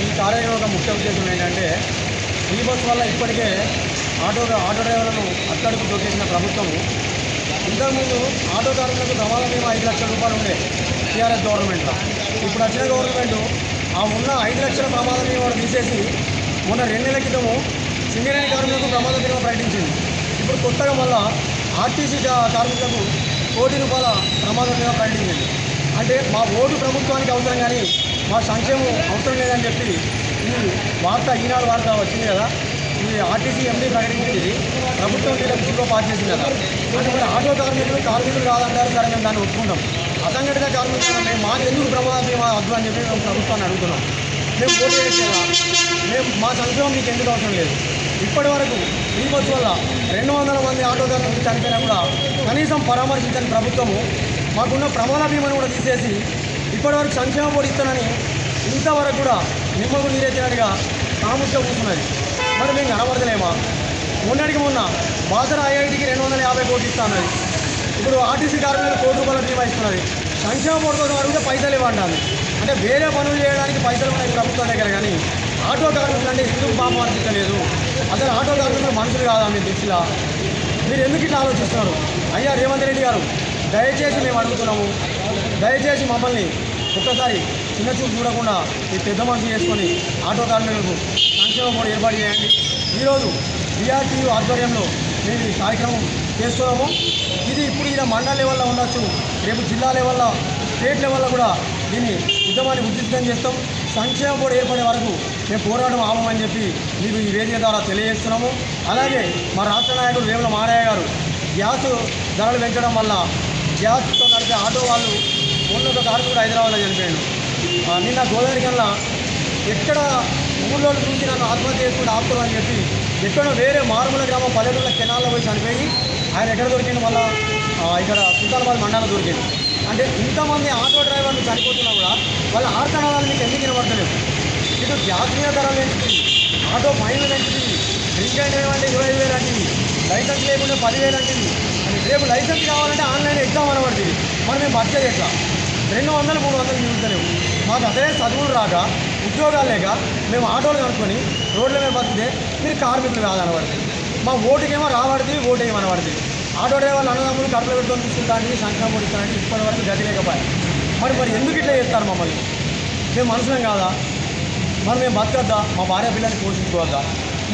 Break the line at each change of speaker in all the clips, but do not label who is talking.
ఈ కార్యక్రమం యొక్క ముఖ్య ఉద్దేశం ఏంటంటే ఫ్రీ బస్ వల్ల ఇప్పటికే ఆటో డ్రైవర్లను అట్టడుగు తొక్కేసిన ప్రభుత్వము ఇంతకుముందు ఆటో కార్మికులకు ప్రమాద బీమా 5 లక్షల రూపాయలు ఉండే టీఆర్ఎస్ గవర్నమెంట్లో. ఇప్పుడు వచ్చిన గవర్నమెంట్ ఆ ఉన్న 5 లక్షల ప్రమాద బీమా తీసేసి మొన్న 2 నెలల క్రితము సింగరేణి కార్మికులకు ప్రమాద బీమా ప్రకటించింది. ఇప్పుడు కొత్తగా మళ్ళా ఆర్టీసీ కార్మికులకు ₹1 కోటి ప్రమాద బీమా ప్రకటించింది. అంటే మా ఓటు ప్రభుత్వానికి అవసరం కానీ మా సంక్షేమం అవసరం లేదని చెప్పి ఈ వార్త ఈనాడు వార్త వచ్చింది కదా, ఈ ఆర్టీసీ ఎండీ ప్రకటించింది, ప్రభుత్వం తీర్పులో పాస్ చేసింది కదా. అంటే మరి ఆటో కార్మికులు కాదంటారు, సరే మేము దాన్ని ఒప్పుకుంటాం. అసంఘటిత కార్మికులు మేము మాకు ఎందుకు ప్రమాద బీమా వద్దు అని చెప్పి మేము ప్రభుత్వాన్ని అడుగుతున్నాం. మేము ఓటు వేసేదా, మేము మా సంక్షేమం మీకు ఎందుకు అవసరం లేదు. ఇప్పటి వరకు ఫ్రీ బస్ వల్ల 200 మంది ఆటో కార్మికులు చనిపోయినా కూడా కనీసం పరామర్శించని ప్రభుత్వము మాకున్న ప్రమాద బీమాను కూడా తీసేసి ఇప్పటివరకు సంక్షేమ బోర్డు ఇస్తానని ఇంతవరకు కూడా నిమ్మకు నీరెత్తినట్టుగా కాముగా కూర్చున్నది. మరి మేము కనబడతలేమా? మొన్నటికి మొన్న బాసర ఐఐటికి 250 కోట్లు ఇస్తా అన్నది. ఇప్పుడు ఆర్టీసీ కార్మికులకు ₹1 కోటి బీమా ఇస్తున్నది. సంక్షేమ బోర్డు కోసం అడిగితే పైసలు ఇవ్వండి. అంటే వేరే పనులు చేయడానికి పైసలు ఉన్నాయి ప్రభుత్వం దగ్గర, కానీ ఆటో కార్మికులు అంటే ఎందుకు బామర్చించలేదు? అసలు ఆటో కార్మికులు మనుషులు కాదా మీ దృష్టిలో? మీరు ఎందుకు ఇట్లా ఆలోచిస్తున్నారు? అయ్యా రేవంత్ రెడ్డి గారు, దయచేసి మేము అడుగుతున్నాము, దయచేసి మమ్మల్ని ఒక్కసారి చిన్న చూపు చూడకుండా ఈ పెద్ద మనసు చేసుకొని ఆటో కార్మికులకు సంక్షేమ బోర్డు ఏర్పాటు చేయండి. ఈరోజు బీఆర్టీయూ ఆధ్వర్యంలో మేము ఈ కార్యక్రమం చేస్తున్నాము. ఇది ఇప్పుడు ఇలా మండల లెవెల్లో ఉండొచ్చు, రేపు జిల్లా లెవెల్లో, స్టేట్ లెవెల్లో కూడా దీన్ని ఉద్యమాన్ని ఉధృతం చేస్తాం. సంక్షేమ బోర్డు ఏర్పడే వరకు మేము పోరాటం ఆపమని చెప్పి మీకు ఈ వేదిక ద్వారా తెలియజేస్తున్నాము. అలాగే మా రాష్ట్ర నాయకుడు వేముల మారయ్య గారు గ్యాస్ ధరలు పెంచడం వల్ల గ్యాస్తో నడిపే ఆటో వాళ్ళు మొన్న ఒక కార్మికుడు హైదరాబాద్లో చనిపోయాడు. నిన్న గోదావరి కల్లా ఎక్కడ ఊళ్ళో చూసి నన్ను ఆత్మహత్య చేసుకుంటే ఆపుతామని చెప్పి ఎక్కడో వేరే మారుమూల గ్రామం పల్లెటూళ్ళ కెనాల్లో పోయి చనిపోయి ఆయన ఎక్కడ దొరికింది, మళ్ళీ ఇక్కడ సుల్తానాబాద్ మండలం దొరికింది. అంటే ఇంతమంది ఆటో డ్రైవర్లు చనిపోతున్నా కూడా వాళ్ళ ఆర్తనాదాలు మీకు ఎందుకు వినబడతలేదు? ఇటు గ్యాస్ మీద ధరలు పెంచుతుంది, ఆటో ఫైన్లు పెంచుతుంది, డ్రింక్ అండ్ డ్రైవ్ అంటే 25,000 అంటుంది, లైసెన్స్ లేకుండా 10,000 అంటుంది. రేపు లైసెన్స్ కావాలంటే ఆన్లైన్ ఎగ్జామ్ అనబడుతుంది. మరి మేము బతికేది ఎట్లా? 200, 300 మిగులుతలేము. మాకు అదే చదువులు రాక ఉద్యోగాలు లేక మేము ఆటోలు కనుక్కొని రోడ్ల మీద బతికితే మీరు కార్మికులు కాదనబడుతుంది. మా ఓటుకేమో రాబడుతుంది, ఓటు ఏమనబడుతుంది. ఆటో డ్రైవర్లు అన్నదమ్ములు కడుపులో పెట్టుకొని తీసుకుంటానికి సంక్షేమం బోర్డు ఇస్తానికి ఇప్పటివరకు గతి లేకపోయాయి. మరి ఎందుకు ఇట్లా చేస్తారు మమ్మల్ని? మేము మనుషులం కాదా? మరి మేము బతకద్దా? మా భార్య పిల్లల్ని పోషించుకోవద్దా?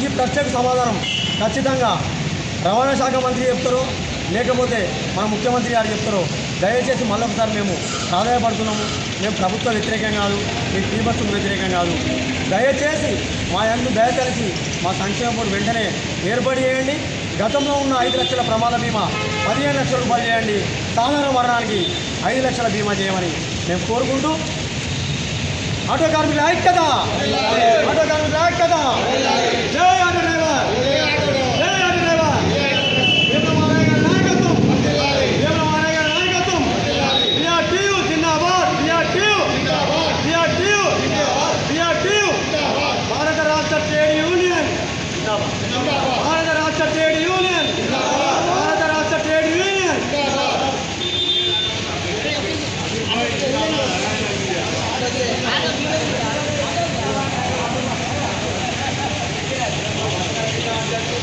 ఈ ప్రశ్నకు సమాధానం ఖచ్చితంగా రవాణా శాఖ మంత్రి చెప్తారో లేకపోతే మన ముఖ్యమంత్రి గారు చెప్తారో దయచేసి మళ్ళొకసారి మేము ప్రాధాన్యపడుతున్నాము. మేము ప్రభుత్వ వ్యతిరేకం కాదు, మీ ఫ్రీ బస్సుకు వ్యతిరేకం కాదు. దయచేసి మా యందు దయతలిచి మా సంక్షేమ బోర్డు వెంటనే ఏర్పాటు చేయండి. గతంలో ఉన్న 5 లక్షల ప్రమాద బీమా 15 లక్షల రూపాయలు చేయండి. సాధారణ మరణానికి 5 లక్షల బీమా చేయమని మేము కోరుకుంటూ ఆటో కార్మికుల ఐక్యత, ఆటో కార్మికుల ఐక్యత. జై